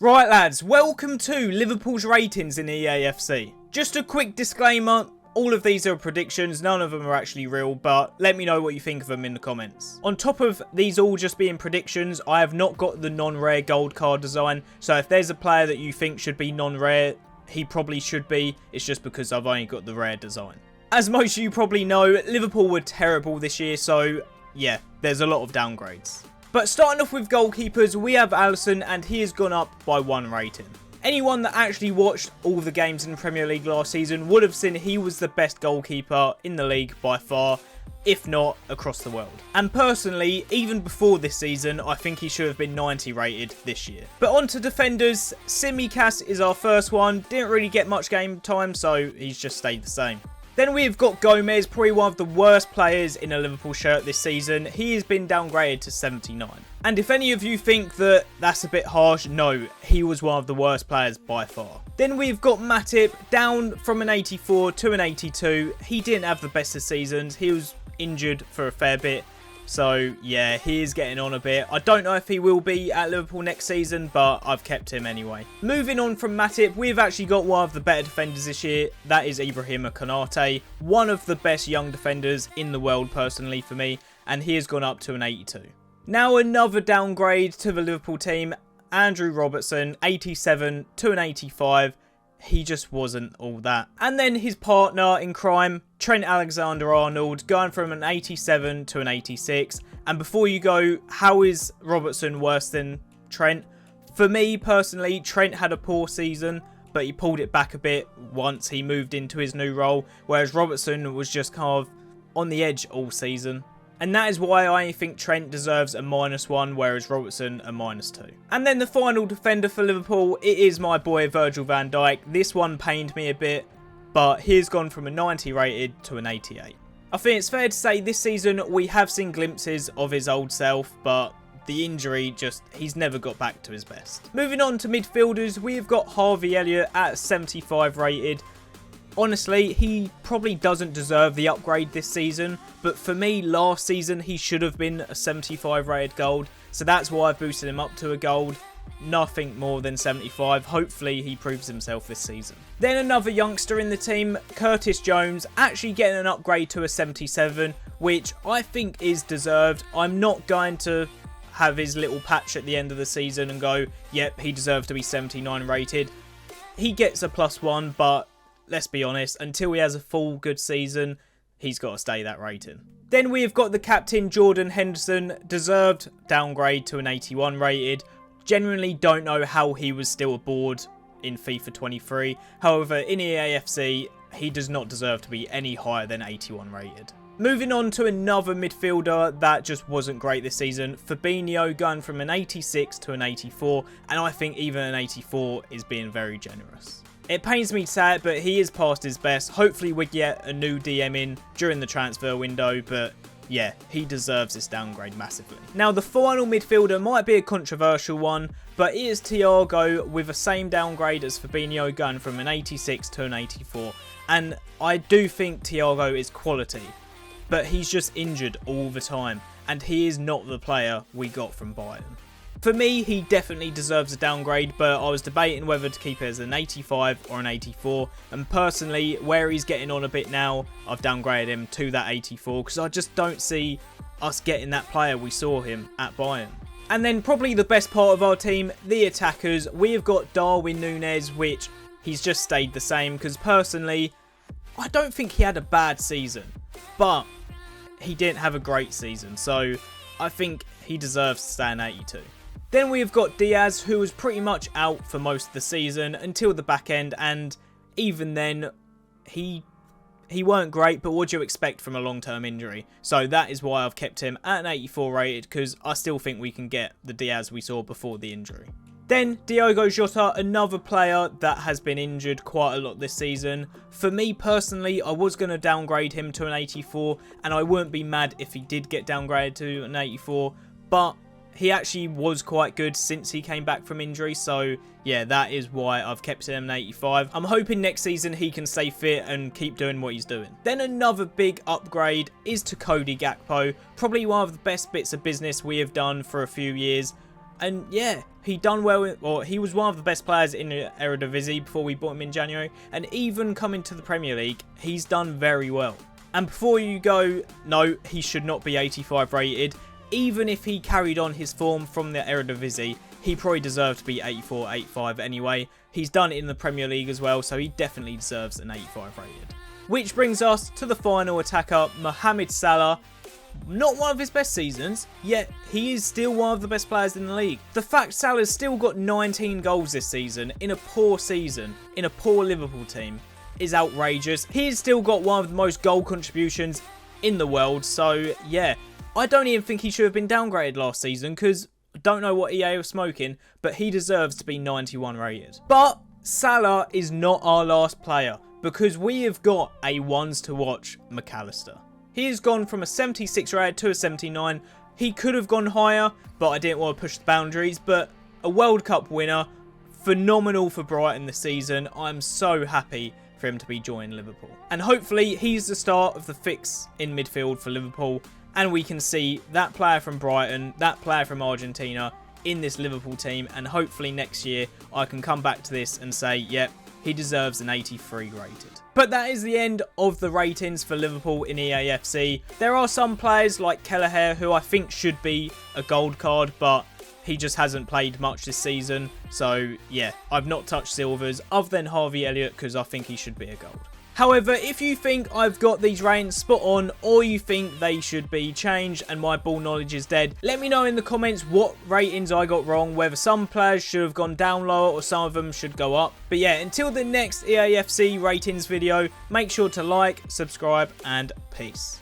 Right lads, welcome to Liverpool's ratings in EAFC. Just a quick disclaimer, all of these are predictions, none of them are actually real, but let me know what you think of them in the comments. On top of these all just being predictions, I have not got the non-rare gold card design, so if there's a player that you think should be non-rare, he probably should be, it's just because I've only got the rare design. As most of you probably know, Liverpool were terrible this year, so yeah, there's a lot of downgrades. But starting off with goalkeepers, we have Alisson, and he has gone up by 1 rating. Anyone that actually watched all the games in the Premier League last season would have seen he was the best goalkeeper in the league by far, if not across the world. And personally, even before this season, I think he should have been 90 rated this year. But on to defenders, Tsimikas is our first one, didn't really get much game time, so he's just stayed the same. Then we've got Gomez, probably one of the worst players in a Liverpool shirt this season. He has been downgraded to 79. And if any of you think that that's a bit harsh, no, he was one of the worst players by far. Then we've got Matip, down from an 84 to an 82. He didn't have the best of seasons. He was injured for a fair bit. So yeah, he is getting on a bit. I don't know if he will be at Liverpool next season, but I've kept him anyway. Moving on from Matip, we've actually got one of the better defenders this year. That is Ibrahima Konate, one of the best young defenders in the world personally for me, and he has gone up to an 82. Now another downgrade to the Liverpool team, Andrew Robertson, 87 to an 85. He just wasn't all that. And then his partner in crime, Trent Alexander-Arnold, going from an 87 to an 86. And before you go, how is Robertson worse than Trent? For me personally, Trent had a poor season, but he pulled it back a bit once he moved into his new role, whereas Robertson was just kind of on the edge all season. And that is why I think Trent deserves a -1, whereas Robertson a -2. And then the final defender for Liverpool, it is my boy Virgil van Dijk. This one pained me a bit, but he's gone from a 90 rated to an 88. I think it's fair to say this season we have seen glimpses of his old self, but the injury he's never got back to his best. Moving on to midfielders, we've got Harvey Elliott at 75 rated. Honestly, he probably doesn't deserve the upgrade this season, but for me, last season, he should have been a 75 rated gold, so that's why I've boosted him up to a gold. Nothing more than 75. Hopefully, he proves himself this season. Then another youngster in the team, Curtis Jones, actually getting an upgrade to a 77, which I think is deserved. I'm not going to have his little patch at the end of the season and go, yep, he deserves to be 79 rated. He gets a +1, but let's be honest, until he has a full good season, he's got to stay that rating. Then we've got the captain, Jordan Henderson, deserved downgrade to an 81 rated. Genuinely don't know how he was still aboard in FIFA 23. However, in EAFC, he does not deserve to be any higher than 81 rated. Moving on to another midfielder that just wasn't great this season, Fabinho going from an 86 to an 84, and I think even an 84 is being very generous. It pains me to say it, but he is past his best. Hopefully we get a new DM in during the transfer window, but yeah, he deserves this downgrade massively. Now the final midfielder might be a controversial one, but it is Thiago with the same downgrade as Fabinho, going from an 86 to an 84. And I do think Thiago is quality, but he's just injured all the time, and he is not the player we got from Bayern. For me, he definitely deserves a downgrade, but I was debating whether to keep it as an 85 or an 84. And personally, where he's getting on a bit now, I've downgraded him to that 84 because I just don't see us getting that player we saw him at Bayern. And then probably the best part of our team, the attackers. We have got Darwin Núñez, which he's just stayed the same because personally, I don't think he had a bad season, but he didn't have a great season. So I think he deserves to stay an 82. Then we've got Diaz, who was pretty much out for most of the season until the back end, and even then, he weren't great, but what do you expect from a long-term injury? So that is why I've kept him at an 84 rated, because I still think we can get the Diaz we saw before the injury. Then Diogo Jota, another player that has been injured quite a lot this season. For me personally, I was going to downgrade him to an 84, and I wouldn't be mad if he did get downgraded to an 84, but he actually was quite good since he came back from injury, so yeah, that is why I've kept him an 85. I'm hoping next season he can stay fit and keep doing what he's doing. Then another big upgrade is to Cody Gakpo, probably one of the best bits of business we have done for a few years. And yeah, he done well, or he was one of the best players in the Eredivisie before we bought him in January. And even coming to the Premier League, he's done very well. And before you go, no, he should not be 85 rated. Even if he carried on his form from the Eredivisie, he probably deserved to be 84, 85 anyway. He's done it in the Premier League as well, so he definitely deserves an 85 rated. Which brings us to the final attacker, Mohamed Salah. Not one of his best seasons, yet he is still one of the best players in the league. The fact Salah's still got 19 goals this season, in a poor season, in a poor Liverpool team, is outrageous. He's still got one of the most goal contributions in the world, so yeah. I don't even think he should have been downgraded last season, because I don't know what EA was smoking, but he deserves to be 91 rated. But Salah is not our last player, because we have got a ones to watch McAllister. He has gone from a 76 rated to a 79. He could have gone higher, but I didn't want to push the boundaries. But a World Cup winner, phenomenal for Brighton this season. I'm so happy for him to be joining Liverpool. And hopefully he's the start of the fix in midfield for Liverpool. And we can see that player from Brighton, that player from Argentina in this Liverpool team. And hopefully next year I can come back to this and say, yep, he deserves an 83 rated. But that is the end of the ratings for Liverpool in EAFC. There are some players like Kelleher who I think should be a gold card, but he just hasn't played much this season. So yeah, I've not touched silvers other than Harvey Elliott because I think he should be a gold. However, if you think I've got these ratings spot on or you think they should be changed and my ball knowledge is dead, let me know in the comments what ratings I got wrong, whether some players should have gone down lower or some of them should go up. But yeah, until the next EAFC ratings video, make sure to like, subscribe and peace.